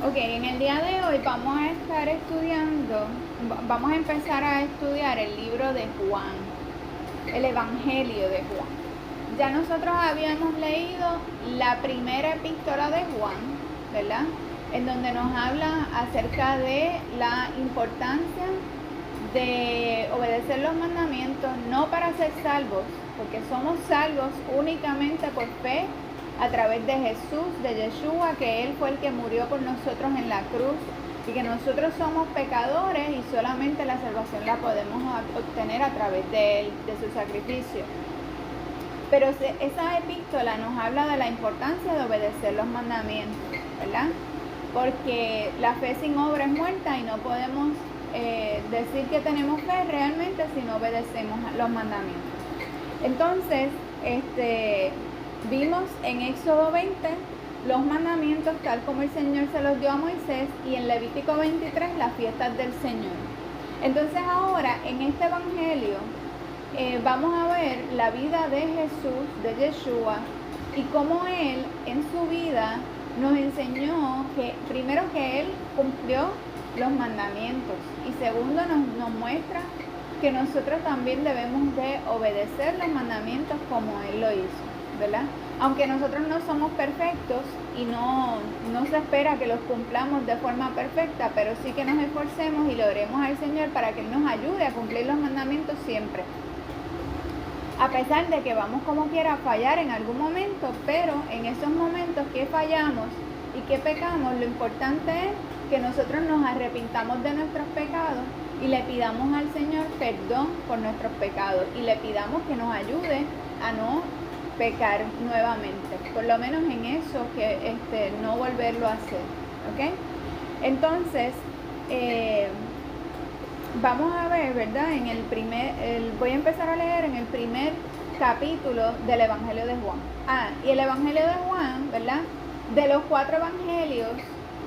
Ok, en el día de hoy vamos a estar estudiando, vamos a empezar a estudiar el libro de Juan, el Evangelio de Juan. Ya nosotros habíamos leído la primera epístola de Juan, ¿verdad? En donde nos habla acerca de la importancia de obedecer los mandamientos, no para ser salvos, porque somos salvos únicamente por fe a través de Jesús, de Yeshua, que Él fue el que murió por nosotros en la cruz, y que nosotros somos pecadores y solamente la salvación la podemos obtener a través de Él, de su sacrificio. Pero esa epístola nos habla de la importancia de obedecer los mandamientos, ¿verdad? Porque la fe sin obra es muerta y no podemos decir que tenemos fe realmente si no obedecemos los mandamientos. Entonces, vimos en Éxodo 20 los mandamientos tal como el Señor se los dio a Moisés, y en Levítico 23 las fiestas del Señor. Entonces ahora en este evangelio vamos a ver la vida de Jesús, de Yeshua, y cómo Él en su vida nos enseñó que primero que Él cumplió los mandamientos, y segundo nos muestra que nosotros también debemos de obedecer los mandamientos como Él lo hizo, ¿verdad? Aunque nosotros no somos perfectos y no se espera que los cumplamos de forma perfecta, pero sí que nos esforcemos y le oremos al Señor para que Él nos ayude a cumplir los mandamientos siempre. A pesar de que vamos como quiera a fallar en algún momento, pero en esos momentos que fallamos y que pecamos, lo importante es que nosotros nos arrepintamos de nuestros pecados y le pidamos al Señor perdón por nuestros pecados y le pidamos que nos ayude a no pecar nuevamente, por lo menos en eso, que no volverlo a hacer, ¿ok? Entonces, vamos a ver, ¿verdad? Voy a empezar a leer en el primer capítulo del Evangelio de Juan. Y el Evangelio de Juan, ¿verdad? De los 4 evangelios,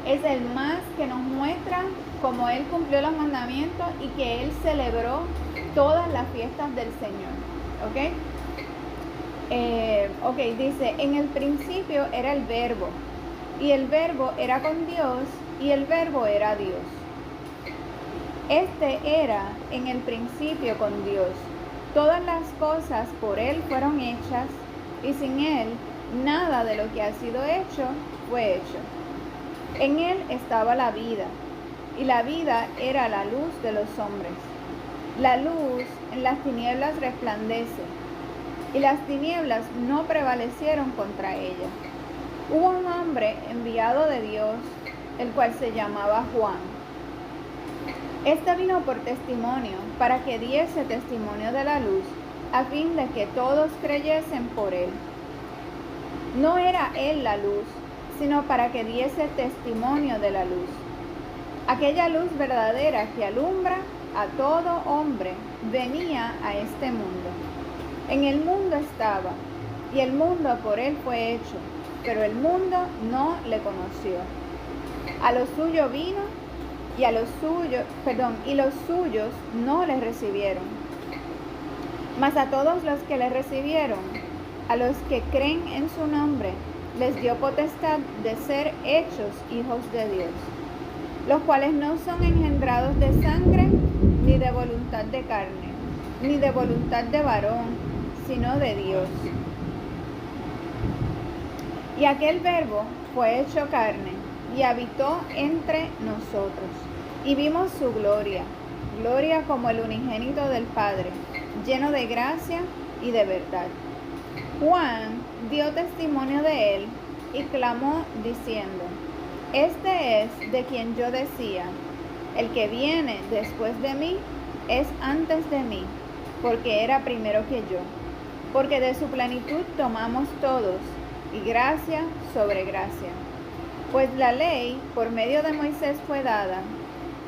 es el más que nos muestra cómo Él cumplió los mandamientos y que Él celebró todas las fiestas del Señor, ¿ok? Dice, en el principio era el Verbo, y el Verbo era con Dios, y el Verbo era Dios. Este era en el principio con Dios. Todas las cosas por Él fueron hechas, y sin Él nada de lo que ha sido hecho fue hecho. En Él estaba la vida, y la vida era la luz de los hombres. La luz en las tinieblas resplandece, y las tinieblas no prevalecieron contra ella. Hubo un hombre enviado de Dios, el cual se llamaba Juan. Este vino por testimonio, para que diese testimonio de la luz, a fin de que todos creyesen por él. No era él la luz, sino para que diese testimonio de la luz. Aquella luz verdadera que alumbra a todo hombre venía a este mundo. En el mundo estaba, y el mundo por él fue hecho, pero el mundo no le conoció. A lo suyo vino, y los suyos no le recibieron. Mas a todos los que le recibieron, a los que creen en su nombre, les dio potestad de ser hechos hijos de Dios, los cuales no son engendrados de sangre, ni de voluntad de carne, ni de voluntad de varón, sino de Dios. Y aquel Verbo fue hecho carne, y habitó entre nosotros, y vimos su gloria, gloria como el unigénito del Padre, lleno de gracia y de verdad. Juan dio testimonio de él, y clamó diciendo, este es de quien yo decía, el que viene después de mí es antes de mí, porque era primero que yo, porque de su plenitud tomamos todos, y gracia sobre gracia. Pues la ley por medio de Moisés fue dada,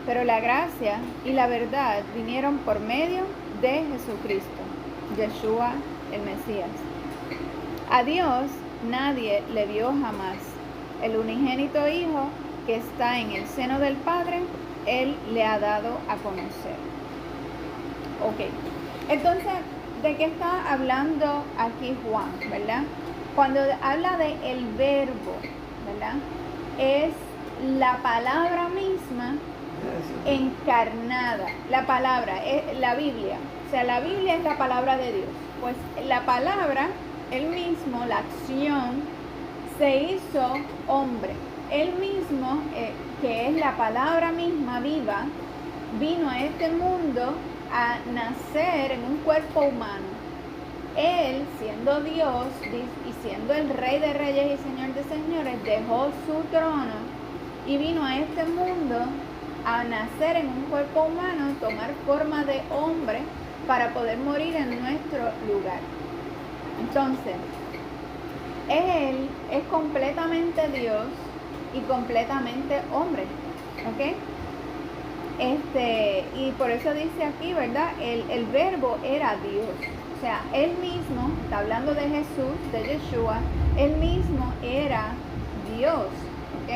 pero la gracia y la verdad vinieron por medio de Jesucristo, Yeshua el Mesías. A Dios nadie le vio jamás. El unigénito Hijo que está en el seno del Padre, Él le ha dado a conocer. Ok, entonces, ¿de qué está hablando aquí Juan, verdad? Cuando habla de el Verbo, ¿verdad? Es la palabra misma encarnada. La palabra es la Biblia. O sea, la Biblia es la palabra de Dios. Pues la palabra, él mismo, la acción, se hizo hombre. Él mismo, que es la palabra misma viva, vino a este mundo a nacer en un cuerpo humano. Él, siendo Dios y siendo el Rey de Reyes y Señor de Señores, dejó su trono y vino a este mundo a nacer en un cuerpo humano, tomar forma de hombre para poder morir en nuestro lugar. Entonces, Él es completamente Dios y completamente hombre, ¿ok? Y por eso dice aquí, ¿verdad? El verbo era Dios. O sea, Él mismo, está hablando de Jesús, de Yeshua, Él mismo era Dios, ¿ok?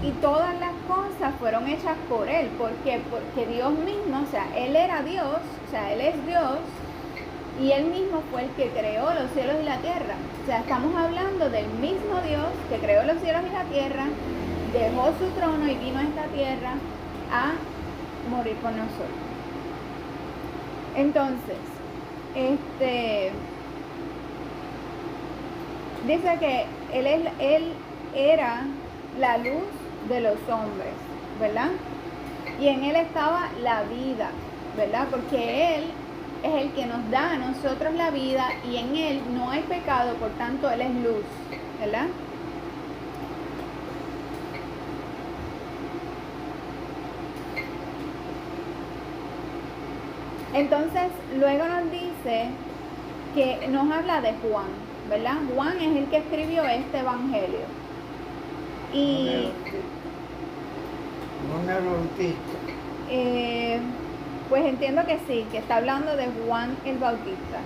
Y todas las cosas fueron hechas por Él. ¿Por qué? Porque Dios mismo, o sea, Él era Dios, o sea, Él es Dios, y Él mismo fue el que creó los cielos y la tierra. O sea, estamos hablando del mismo Dios que creó los cielos y la tierra, dejó su trono y vino a esta tierra a morir por nosotros. Entonces, dice que él era la luz de los hombres, ¿verdad? Y en Él estaba la vida, ¿verdad? Porque Él es el que nos da a nosotros la vida y en Él no hay pecado, por tanto Él es luz, ¿verdad? Entonces, luego nos dice que nos habla de Juan, ¿verdad? Juan es el que escribió este evangelio. Y Juan el Bautista. Pues entiendo que sí, que está hablando de Juan el Bautista.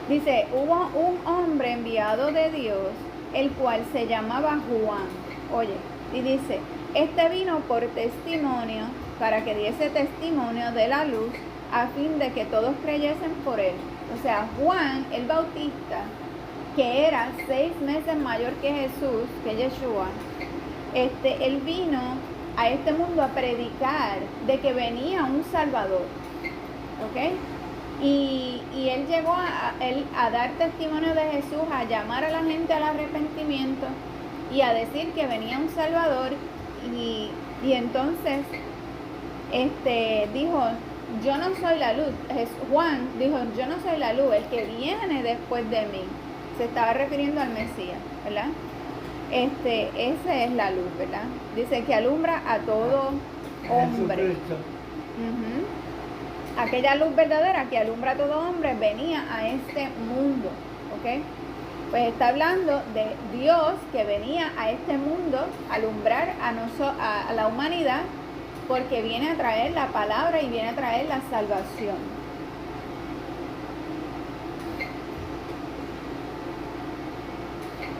Dice, hubo un hombre enviado de Dios, el cual se llamaba Juan. Oye, y dice, este vino por testimonio, para que diese testimonio de la luz, a fin de que todos creyesen por él. O sea, Juan el Bautista, que era 6 meses mayor que Jesús, que Yeshua, él vino a este mundo a predicar de que venía un Salvador, ¿ok? Y él llegó a dar testimonio de Jesús, a llamar a la gente al arrepentimiento y a decir que venía un Salvador. Y entonces dijo, yo no soy la luz. Juan dijo, yo no soy la luz, el que viene después de mí. Se estaba refiriendo al Mesías, ¿verdad? Esa es la luz, ¿verdad? Dice que alumbra a todo hombre. Uh-huh. Aquella luz verdadera que alumbra a todo hombre venía a este mundo, ¿ok? Pues está hablando de Dios que venía a este mundo a alumbrar a la humanidad, porque viene a traer la palabra y viene a traer la salvación.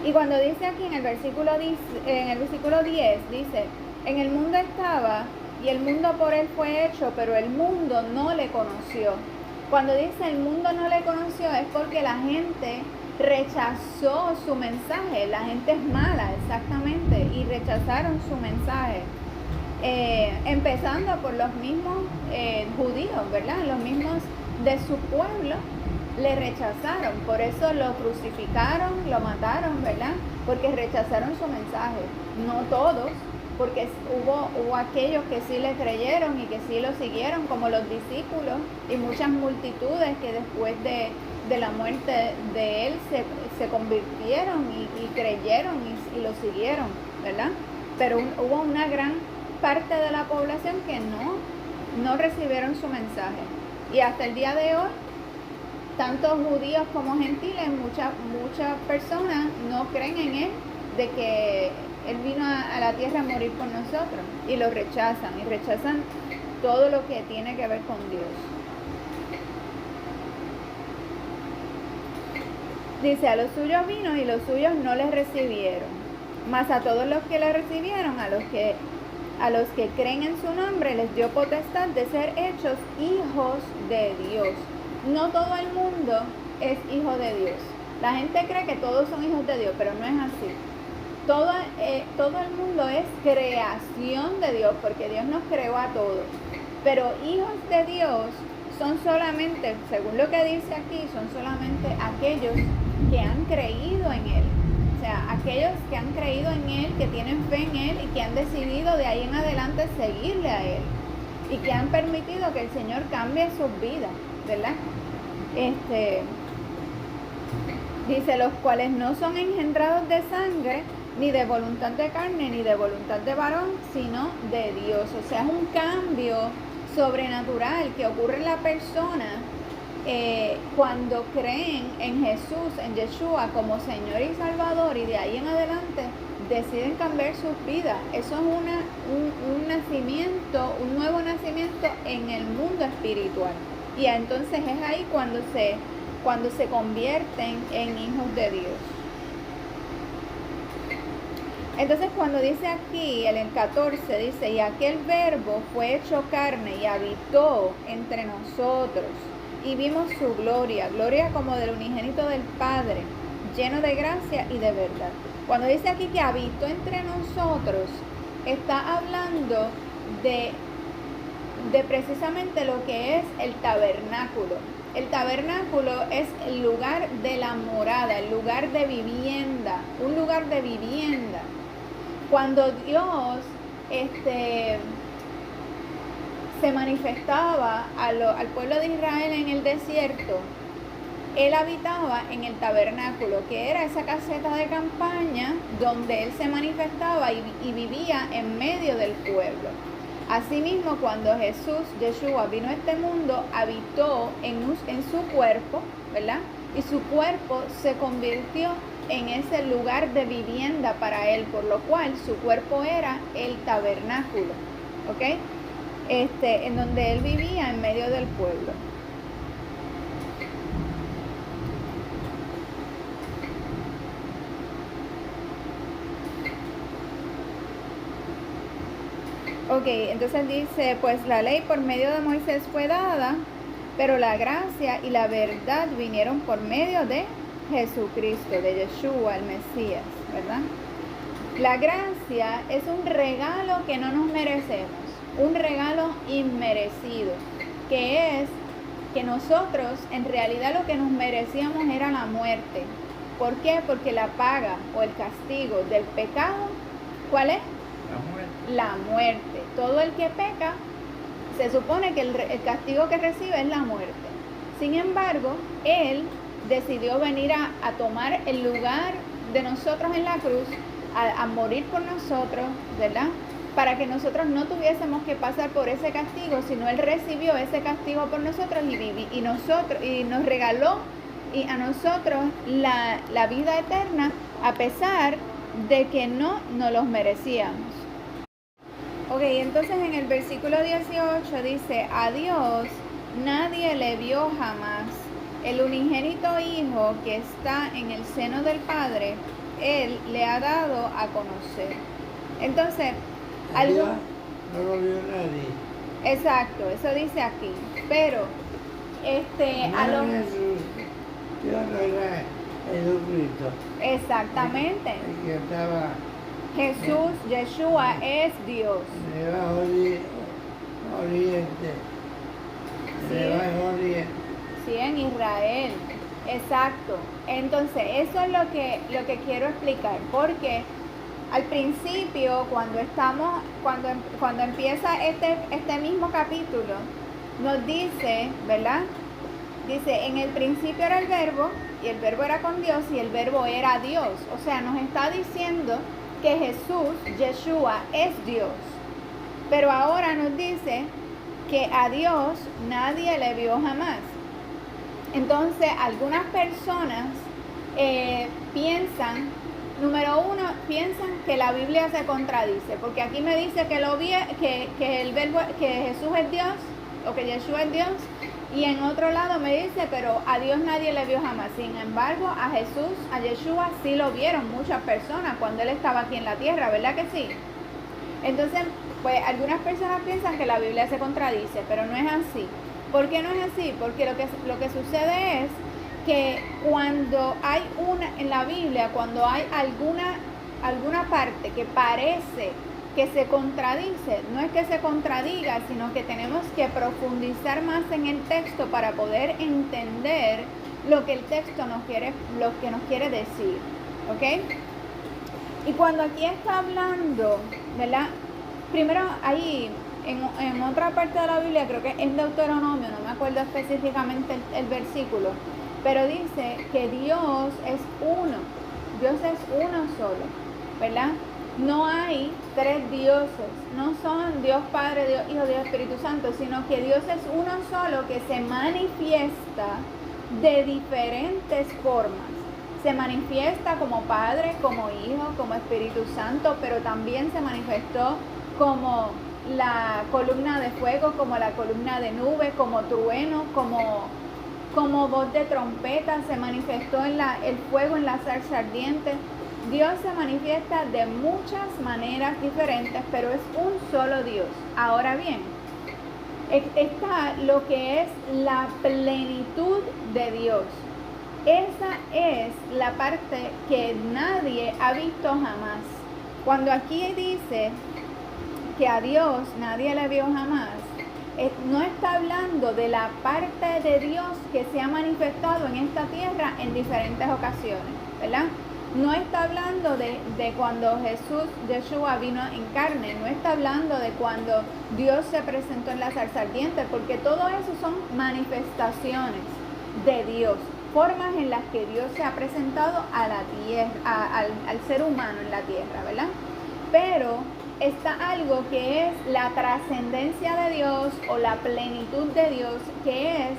Y cuando dice aquí en el versículo 10, dice, en el mundo estaba y el mundo por él fue hecho, pero el mundo no le conoció. Cuando dice el mundo no le conoció es porque la gente rechazó su mensaje. La gente es mala, exactamente, y rechazaron su mensaje. Empezando por los mismos judíos, ¿verdad? Los mismos de su pueblo le rechazaron, por eso lo crucificaron, lo mataron, ¿verdad? Porque rechazaron su mensaje. No todos, porque hubo aquellos que sí le creyeron y que sí lo siguieron, como los discípulos y muchas multitudes que después de la muerte de él se convirtieron y creyeron y lo siguieron, ¿verdad? Pero hubo una gran parte de la población que no recibieron su mensaje. Y hasta el día de hoy, tanto judíos como gentiles, muchas personas no creen en él, de que él vino a la tierra a morir por nosotros, y lo rechazan, y rechazan todo lo que tiene que ver con Dios. Dice, a los suyos vino y los suyos no les recibieron, mas a todos los que le recibieron, a los que creen en su nombre, les dio potestad de ser hechos hijos de Dios. No todo el mundo es hijo de Dios. La gente cree que todos son hijos de Dios, pero no es así. Todo el mundo es creación de Dios, porque Dios nos creó a todos. Pero hijos de Dios son solamente, según lo que dice aquí, son solamente aquellos que han creído en Él. O sea, aquellos que han creído en Él, que tienen fe en Él y que han decidido de ahí en adelante seguirle a Él. Y que han permitido que el Señor cambie sus vidas, ¿verdad? Dice, los cuales no son engendrados de sangre, ni de voluntad de carne, ni de voluntad de varón, sino de Dios. O sea, es un cambio sobrenatural que ocurre en la persona cuando creen en Jesús, en Yeshua como Señor y Salvador, y de ahí en adelante deciden cambiar sus vidas. Eso es un nacimiento, un nuevo nacimiento en el mundo espiritual. Y entonces es ahí cuando se convierten en hijos de Dios. Entonces cuando dice aquí, en el 14, dice, y aquel verbo fue hecho carne y habitó entre nosotros, y vimos su gloria, gloria como del unigénito del Padre, lleno de gracia y de verdad. Cuando dice aquí que habitó entre nosotros, está hablando de precisamente lo que es el tabernáculo. El tabernáculo es el lugar de la morada, el lugar de vivienda, un lugar de vivienda. Cuando Dios se manifestaba al pueblo de Israel en el desierto, Él habitaba en el tabernáculo, que era esa caseta de campaña donde Él se manifestaba y vivía en medio del pueblo. Asimismo, cuando Jesús, Yeshua, vino a este mundo, habitó en su cuerpo, ¿verdad? Y su cuerpo se convirtió en ese lugar de vivienda para Él, por lo cual su cuerpo era el tabernáculo, ¿ok? En donde Él vivía en medio del pueblo. Ok, entonces dice, pues la ley por medio de Moisés fue dada, pero la gracia y la verdad vinieron por medio de Jesucristo, de Yeshua, el Mesías, ¿verdad? La gracia es un regalo que no nos merecemos, un regalo inmerecido, que es que nosotros en realidad lo que nos merecíamos era la muerte. ¿Por qué? Porque la paga o el castigo del pecado, ¿cuál es? La muerte. Todo el que peca, se supone que el castigo que recibe es la muerte. Sin embargo, Él decidió venir a tomar el lugar de nosotros en la cruz, a morir por nosotros, ¿verdad? Para que nosotros no tuviésemos que pasar por ese castigo, sino Él recibió ese castigo por nosotros y nos regaló a nosotros la vida eterna, a pesar de que no nos los merecíamos. Ok, entonces en el versículo 18 dice, a Dios nadie le vio jamás. El unigénito Hijo que está en el seno del Padre, Él le ha dado a conocer. Entonces, algo... No lo vio nadie. Exacto, eso dice aquí. Pero, a lo... Dios no era Jesucristo. Exactamente. El que estaba... Jesús, Yeshua, es Dios. Debajo de Oriente. Sí. Debajo de Oriente. Sí, en Israel. Exacto. Entonces, eso es lo que quiero explicar. Porque al principio, cuando empieza este mismo capítulo, nos dice, ¿verdad? Dice, en el principio era el verbo, y el verbo era con Dios, y el verbo era Dios. O sea, nos está diciendo que Jesús, Yeshua, es Dios. Pero ahora nos dice que a Dios nadie le vio jamás. Entonces, algunas personas piensan, número uno, piensan que la Biblia se contradice, porque aquí me dice que el verbo, que Jesús es Dios, o que Yeshua es Dios, y en otro lado me dice, pero a Dios nadie le vio jamás. Sin embargo, a Jesús, a Yeshua, sí lo vieron muchas personas cuando Él estaba aquí en la tierra, ¿verdad que sí? Entonces, pues algunas personas piensan que la Biblia se contradice, pero no es así. ¿Por qué no es así? Porque lo que sucede es que cuando hay en la Biblia, cuando hay alguna parte que parece que se contradice, no es que se contradiga, sino que tenemos que profundizar más en el texto para poder entender lo que el texto nos quiere decir, ¿ok? Y cuando aquí está hablando, ¿verdad? Primero ahí, en otra parte de la Biblia, creo que es Deuteronomio, no me acuerdo específicamente el versículo, pero dice que Dios es uno solo, ¿verdad? No hay tres dioses, no son Dios Padre, Dios Hijo, Dios Espíritu Santo, sino que Dios es uno solo que se manifiesta de diferentes formas. Se manifiesta como Padre, como Hijo, como Espíritu Santo, pero también se manifestó como la columna de fuego, como la columna de nube, como trueno, como voz de trompeta, se manifestó el fuego en la zarza ardiente. Dios se manifiesta de muchas maneras diferentes, pero es un solo Dios. Ahora bien, está lo que es la plenitud de Dios. Esa es la parte que nadie ha visto jamás. Cuando aquí dice que a Dios nadie le vio jamás, no está hablando de la parte de Dios que se ha manifestado en esta tierra en diferentes ocasiones, ¿verdad? No está hablando de cuando Yeshua vino en carne, no está hablando de cuando Dios se presentó en la zarza ardiente, porque todo eso son manifestaciones de Dios, formas en las que Dios se ha presentado a la tierra, al ser humano en la tierra, ¿verdad? Pero está algo que es la trascendencia de Dios o la plenitud de Dios, que es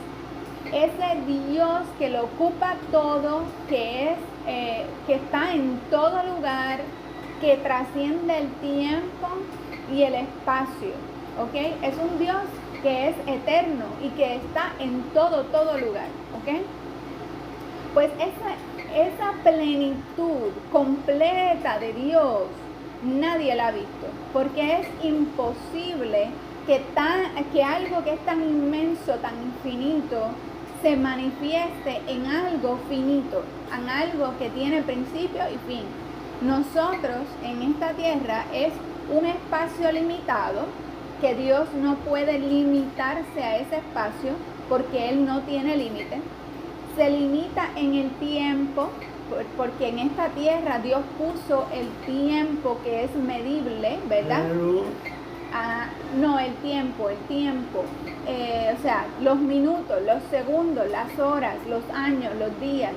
ese Dios que lo ocupa todo, que está en todo lugar, que trasciende el tiempo y el espacio, ¿ok? Es un Dios que es eterno y que está en todo lugar, ¿ok? Pues esa plenitud completa de Dios nadie la ha visto, porque es imposible que algo que es tan inmenso, tan infinito, se manifieste en algo finito, en algo que tiene principio y fin. Nosotros en esta tierra es un espacio limitado, que Dios no puede limitarse a ese espacio porque Él no tiene límite. Se limita en el tiempo, porque en esta tierra Dios puso el tiempo que es medible, ¿verdad? No, el tiempo, o sea, los minutos, los segundos, las horas, los años, los días.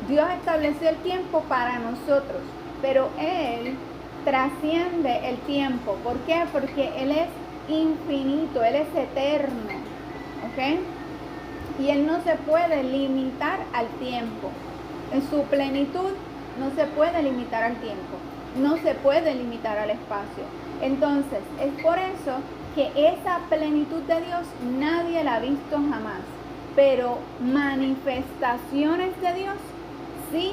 Dios estableció el tiempo para nosotros, pero Él trasciende el tiempo. ¿Por qué? Porque Él es infinito, Él es eterno, ¿ok? Y Él no se puede limitar al tiempo. En su plenitud no se puede limitar al tiempo, no se puede limitar al espacio. Entonces, es por eso que esa plenitud de Dios nadie la ha visto jamás. Pero manifestaciones de Dios sí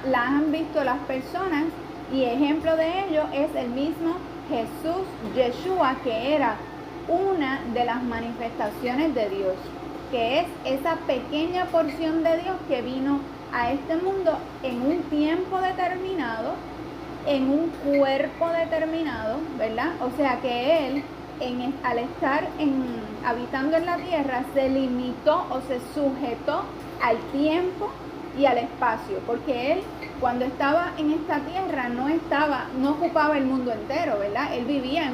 las han visto las personas, y ejemplo de ello es el mismo Jesús, Yeshua, que era una de las manifestaciones de Dios, que es esa pequeña porción de Dios que vino a este mundo en un tiempo determinado, en un cuerpo determinado, ¿verdad? O sea que Él, al estar habitando en la tierra, se limitó o se sujetó al tiempo y al espacio, porque Él, cuando estaba en esta tierra, no ocupaba el mundo entero, ¿verdad? Él vivía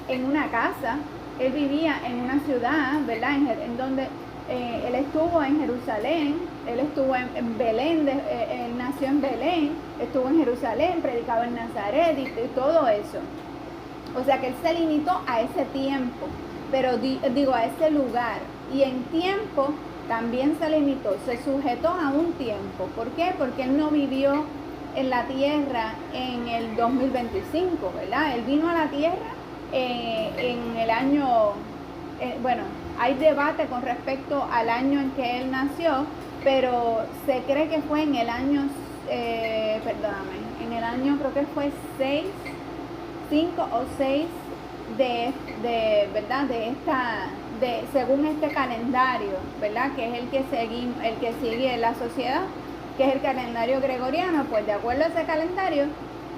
en una casa, Él vivía en una ciudad, ¿verdad? En donde Él estuvo en Jerusalén, Él estuvo en Belén, Él nació en Belén, estuvo en Jerusalén, predicaba en Nazaret y todo eso. O sea que Él se limitó a ese tiempo, pero a ese lugar. Y en tiempo también se limitó, se sujetó a un tiempo. ¿Por qué? Porque Él no vivió en la tierra en el 2025, ¿verdad? Él vino a la tierra en el año, hay debate con respecto al año en que Él nació, pero se cree que fue en el año, en el año creo que fue 5 o 6 de según este calendario, ¿verdad? Que es el que sigue la sociedad, que es el calendario gregoriano. Pues de acuerdo a ese calendario,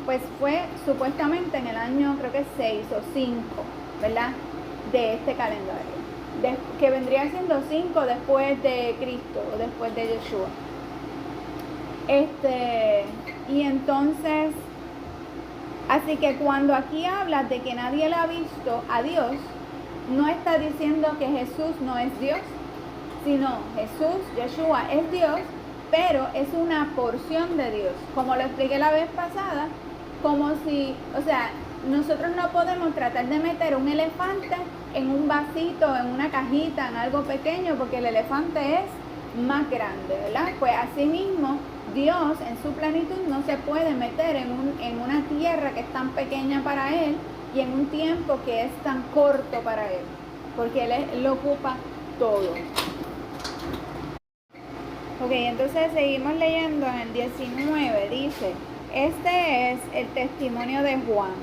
pues fue supuestamente en el año, creo que 6 o 5, ¿verdad? De este calendario, que vendría siendo 5 después de Cristo o después de Yeshua. Y entonces, así que cuando aquí habla de que nadie le ha visto a Dios, no está diciendo que Jesús no es Dios, sino Jesús, Yeshua, es Dios, pero es una porción de Dios. Como lo expliqué la vez pasada, como si, o sea, nosotros no podemos tratar de meter un elefante en un vasito, en una cajita, en algo pequeño, porque el elefante es más grande, ¿verdad? Pues así mismo, Dios en su plenitud no se puede meter en una tierra que es tan pequeña para Él y en un tiempo que es tan corto para Él, porque Él lo ocupa todo. Ok, entonces seguimos leyendo en el 19, dice: este es el testimonio de Juan,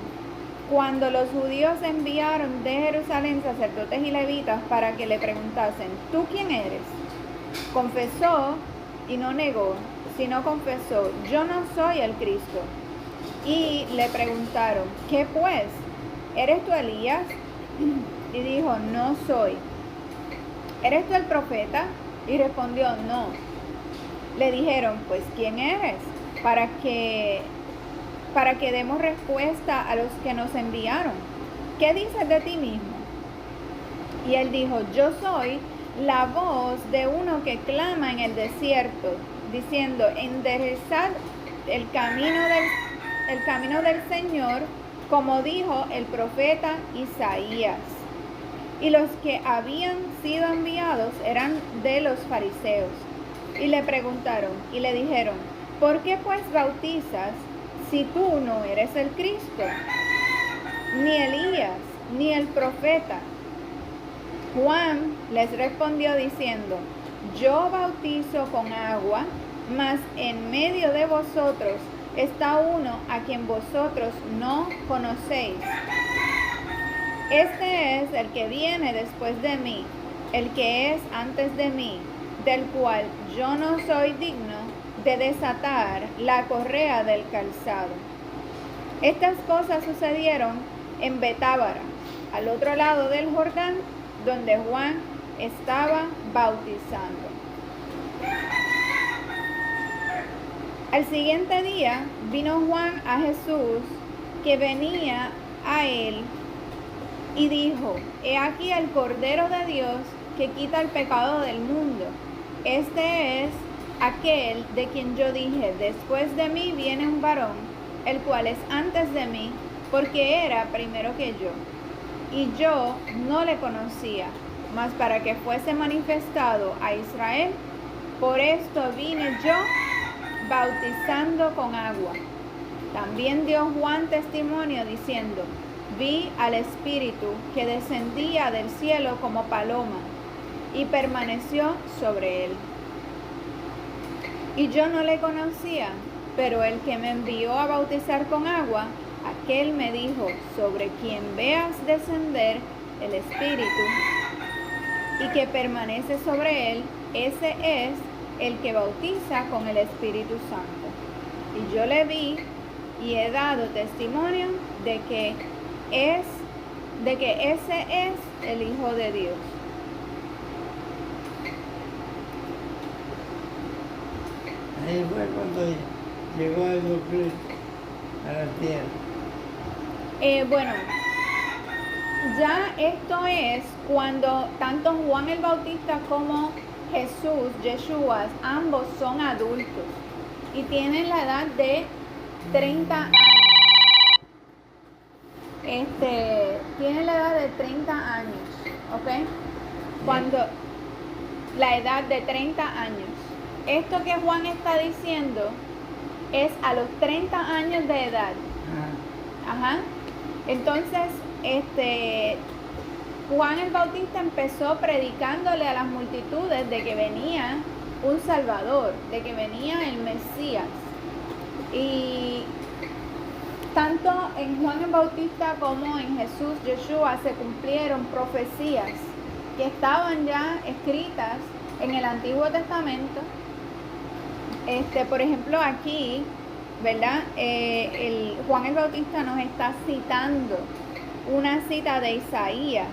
cuando los judíos enviaron de Jerusalén sacerdotes y levitas para que le preguntasen: ¿tú quién eres? Confesó y no negó, sino confesó: yo no soy el Cristo. Y le preguntaron: ¿qué pues? ¿Eres tú Elías? Y dijo: no soy. ¿Eres tú el profeta? Y respondió: no. Le dijeron: pues ¿quién eres? Para que demos respuesta a los que nos enviaron. ¿Qué dices de ti mismo? Y él dijo: yo soy la voz de uno que clama en el desierto, diciendo: enderezad el camino del Señor, como dijo el profeta Isaías. Y los que habían sido enviados eran de los fariseos. Y le preguntaron y le dijeron: ¿por qué pues bautizas si tú no eres el Cristo, ni Elías, ni el profeta? Juan les respondió diciendo: yo bautizo con agua, mas en medio de vosotros está uno a quien vosotros no conocéis. Este es el que viene después de mí, el que es antes de mí, del cual yo no soy digno de desatar la correa del calzado. Estas cosas sucedieron en Betábara, al otro lado del Jordán, donde Juan estaba bautizando. Al siguiente día vino Juan a Jesús, que venía a él, y dijo: he aquí el Cordero de Dios que quita el pecado del mundo. Este es aquel de quien yo dije: después de mí viene un varón, el cual es antes de mí, porque era primero que yo. Y yo no le conocía, mas para que fuese manifestado a Israel, por esto vine yo bautizando con agua. También dio Juan testimonio diciendo: vi al Espíritu que descendía del cielo como paloma y permaneció sobre él. Y yo no le conocía, pero el que me envió a bautizar con agua, aquel me dijo: sobre quien veas descender el Espíritu y que permanece sobre él, ese es el que bautiza con el Espíritu Santo. Y yo le vi y he dado testimonio de que ese es el Hijo de Dios. Ahí fue cuando llegó Jesucristo a la tierra. Bueno, ya esto es cuando tanto Juan el Bautista como Jesús, Yeshua, ambos son adultos y tienen la edad de 30 años. Tienen la edad de 30 años, ¿ok? Cuando la edad de 30 años. Esto que Juan está diciendo es a los 30 años de edad. Ajá. Entonces, Juan el Bautista empezó predicándole a las multitudes de que venía un Salvador, de que venía el Mesías. Y tanto en Juan el Bautista como en Jesús, Yeshua, se cumplieron profecías que estaban ya escritas en el Antiguo Testamento. Por ejemplo, aquí, ¿verdad? Juan el Bautista nos está citando una cita de Isaías,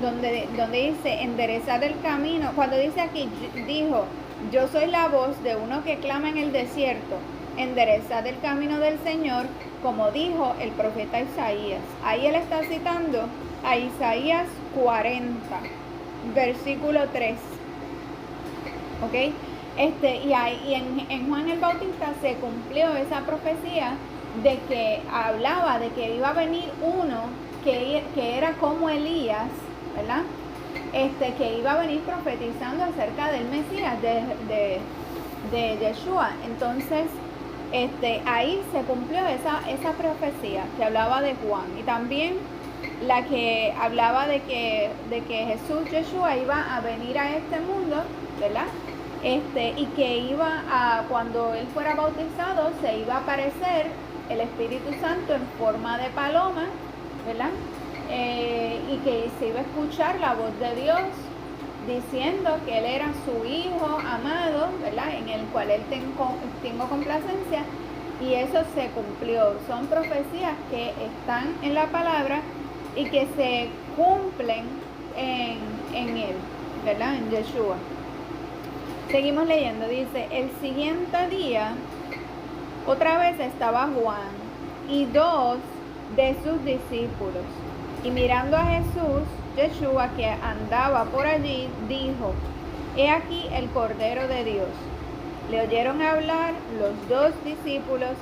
donde dice, enderezad el camino. Cuando dice aquí, dijo, yo soy la voz de uno que clama en el desierto, enderezad el camino del Señor, como dijo el profeta Isaías. Ahí él está citando a Isaías 40, versículo 3. ¿Ok? Y en Juan el Bautista se cumplió esa profecía de que hablaba de que iba a venir uno que era como Elías, ¿verdad? Que iba a venir profetizando acerca del Mesías, de Yeshua. Entonces, ahí se cumplió esa profecía que hablaba de Juan. Y también la que hablaba de que Jesús, Yeshua, iba a venir a este mundo, ¿verdad? Y que cuando él fuera bautizado, se iba a aparecer el Espíritu Santo en forma de paloma, ¿verdad? Y que se iba a escuchar la voz de Dios diciendo que él era su hijo amado, ¿verdad? En el cual él tengo complacencia, y eso se cumplió. Son profecías que están en la palabra y que se cumplen en él, ¿verdad? En Yeshua. Seguimos leyendo, dice, el siguiente día, otra vez estaba Juan y 2 de sus discípulos, y mirando a Jesús, Yeshua, que andaba por allí, dijo, he aquí el Cordero de Dios. Le oyeron hablar los 2 discípulos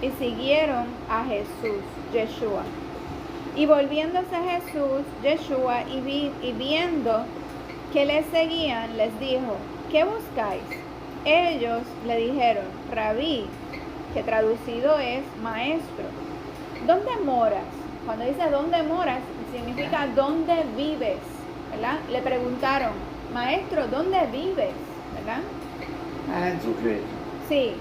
y siguieron a Jesús, Yeshua. Y volviéndose Jesús, Yeshua, y viendo que le seguían, les dijo, ¿qué buscáis? Ellos le dijeron, Rabí, que traducido es maestro, ¿dónde moras? Cuando dice ¿dónde moras? Significa ¿dónde vives? ¿Verdad? Le preguntaron, maestro, ¿dónde vives? ¿Verdad? Jesucristo. Sí.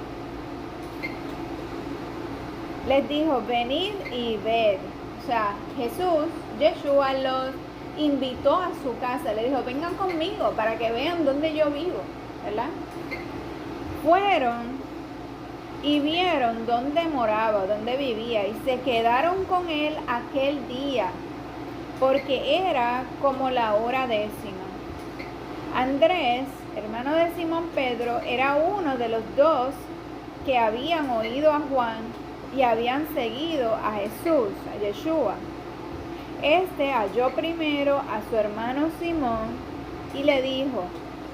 Les dijo, venid y ved. O sea, Jesús, Yeshua, los invitó a su casa. Le dijo, vengan conmigo para que vean dónde yo vivo, ¿verdad? Fueron y vieron dónde moraba, dónde vivía, y se quedaron con él aquel día, porque era como la hora 10. Andrés, hermano de Simón Pedro, era uno de los 2 que habían oído a Juan y habían seguido a Jesús, a Yeshua. Halló primero a su hermano Simón y le dijo,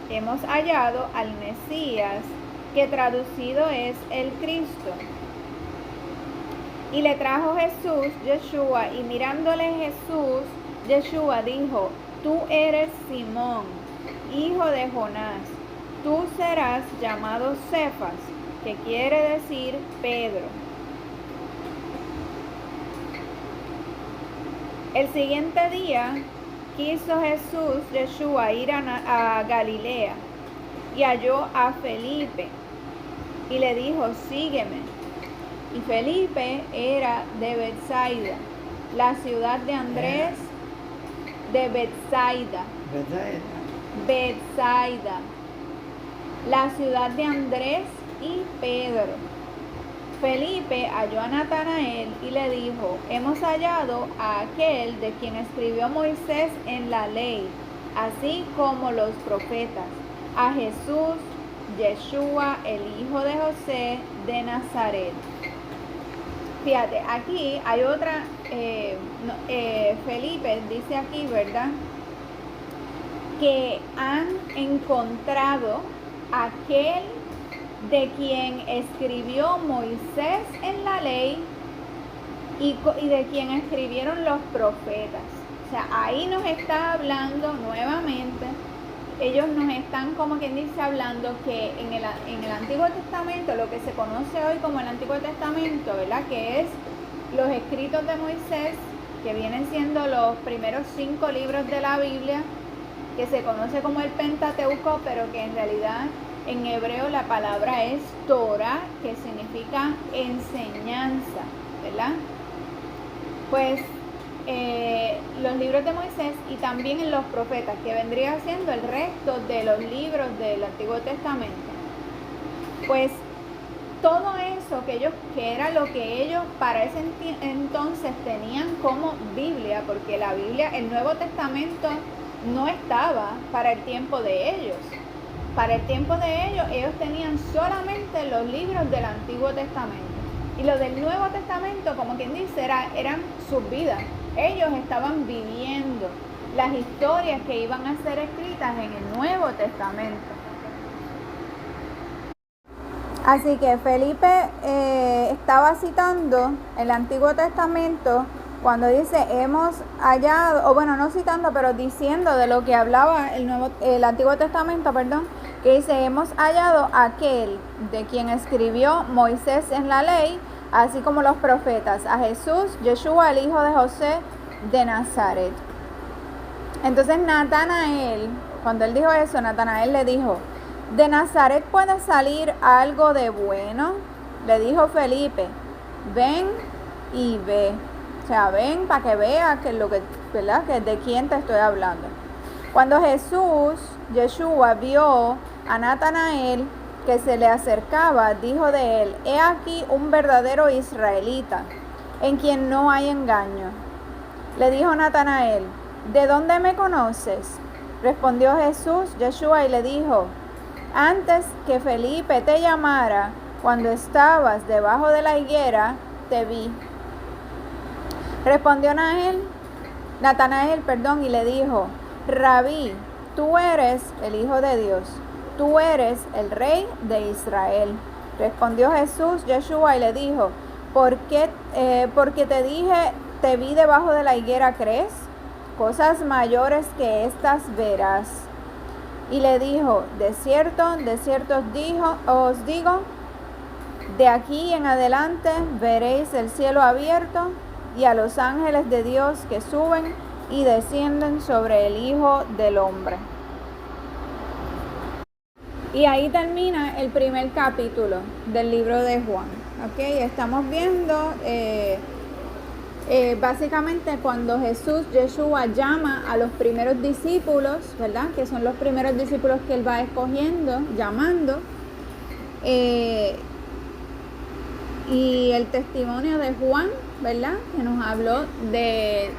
hemos hallado al Mesías, que traducido es el Cristo. Y le trajo Jesús, Yeshua, y mirándole Jesús, Yeshua dijo, tú eres Simón, hijo de Jonás, tú serás llamado Cefas, que quiere decir Pedro. El siguiente día quiso Jesús, Yeshua, ir a Galilea, y halló a Felipe, y le dijo, sígueme. Y Felipe era de Betsaida, la ciudad de Andrés, de Betsaida, la ciudad de Andrés y Pedro. Felipe halló a Natanael y le dijo, hemos hallado a aquel de quien escribió Moisés en la ley, así como los profetas, a Jesús, Yeshua, el hijo de José de Nazaret. Fíjate, aquí hay otra, Felipe dice aquí, ¿verdad? Que han encontrado aquel de quien escribió Moisés en la ley y de quien escribieron los profetas. O sea, ahí nos está hablando nuevamente, ellos nos están, como quien dice, hablando que en el Antiguo Testamento, lo que se conoce hoy como el Antiguo Testamento, ¿verdad? Que es los escritos de Moisés, que vienen siendo los primeros 5 libros de la Biblia, que se conoce como el Pentateuco, pero que en realidad en hebreo la palabra es Torah, que significa enseñanza, ¿verdad? Pues los libros de Moisés y también en los profetas, que vendría siendo el resto de los libros del Antiguo Testamento. Pues todo eso que era lo que ellos para ese entonces tenían como Biblia, porque la Biblia, el Nuevo Testamento no estaba para el tiempo de ellos. Para el tiempo de ellos tenían solamente los libros del Antiguo Testamento. Y los del Nuevo Testamento, como quien dice, eran sus vidas. Ellos estaban viviendo las historias que iban a ser escritas en el Nuevo Testamento. Así que Felipe estaba citando el Antiguo Testamento cuando dice hemos hallado, o bueno, no citando, pero diciendo de lo que hablaba el Antiguo Testamento, que dice hemos hallado aquel de quien escribió Moisés en la ley, así como los profetas, a Jesús, Yeshua, el hijo de José de Nazaret. Entonces Natanael, cuando él dijo eso, Natanael le dijo, ¿de Nazaret puede salir algo de bueno? Le dijo Felipe, ven y ve. O sea, ven para que veas que ¿verdad? Que de quién te estoy hablando. Cuando Yeshua, vio a Natanael que se le acercaba, dijo de él, he aquí un verdadero israelita, en quien no hay engaño. Le dijo Natanael, ¿de dónde me conoces? Respondió Yeshua y le dijo, antes que Felipe te llamara, cuando estabas debajo de la higuera, te vi. Respondió Natanael, y le dijo, Rabí, tú eres el Hijo de Dios, tú eres el Rey de Israel. Respondió Yeshua y le dijo, porque te vi debajo de la higuera, ¿crees? Cosas mayores que estas verás. Y le dijo, de cierto os digo, de aquí en adelante veréis el cielo abierto y a los ángeles de Dios que suben y descienden sobre el Hijo del Hombre. Y ahí termina el primer capítulo del libro de Juan. ¿Okay? Estamos viendo básicamente cuando Yeshua llama a los primeros discípulos, ¿verdad? Que son los primeros discípulos que él va escogiendo, llamando. Y el testimonio de Juan, ¿verdad? Que nos habló de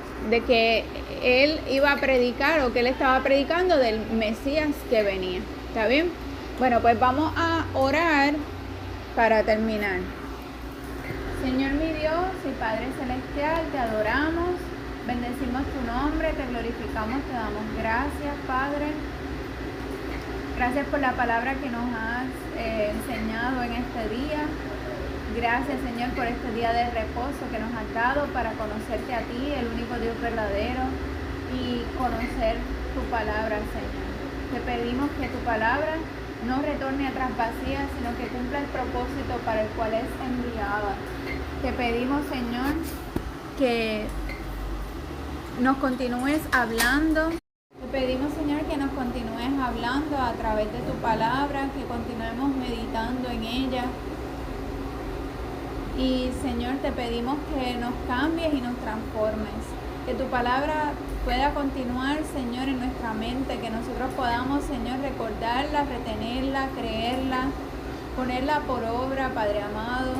que él iba a predicar o que él estaba predicando del Mesías que venía. ¿Está bien? Bueno, pues vamos a orar para terminar. Señor mi Dios y Padre Celestial, te adoramos, bendecimos tu nombre, te glorificamos, te damos gracias, Padre. Gracias por la palabra que nos has enseñado en este día. Gracias, Señor, por este día de reposo que nos has dado para conocerte a ti, el único Dios verdadero, y conocer tu palabra, Señor. Te pedimos que tu palabra no retorne atrás vacía, sino que cumpla el propósito para el cual es enviada. Te pedimos, Señor, que nos continúes hablando. Te pedimos, Señor, que nos continúes hablando a través de tu palabra, que continuemos meditando en ella. Y, Señor, te pedimos que nos cambies y nos transformes. Que tu palabra pueda continuar, Señor, en nuestra mente. Que nosotros podamos, Señor, recordarla, retenerla, creerla, ponerla por obra, Padre amado.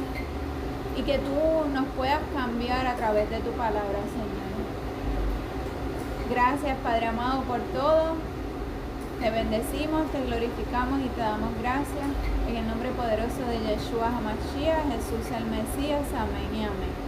Y que tú nos puedas cambiar a través de tu palabra, Señor. Gracias, Padre amado, por todo. Te bendecimos, te glorificamos y te damos gracias. En el nombre poderoso de Yeshua HaMashiach, Jesús el Mesías. Amén y amén.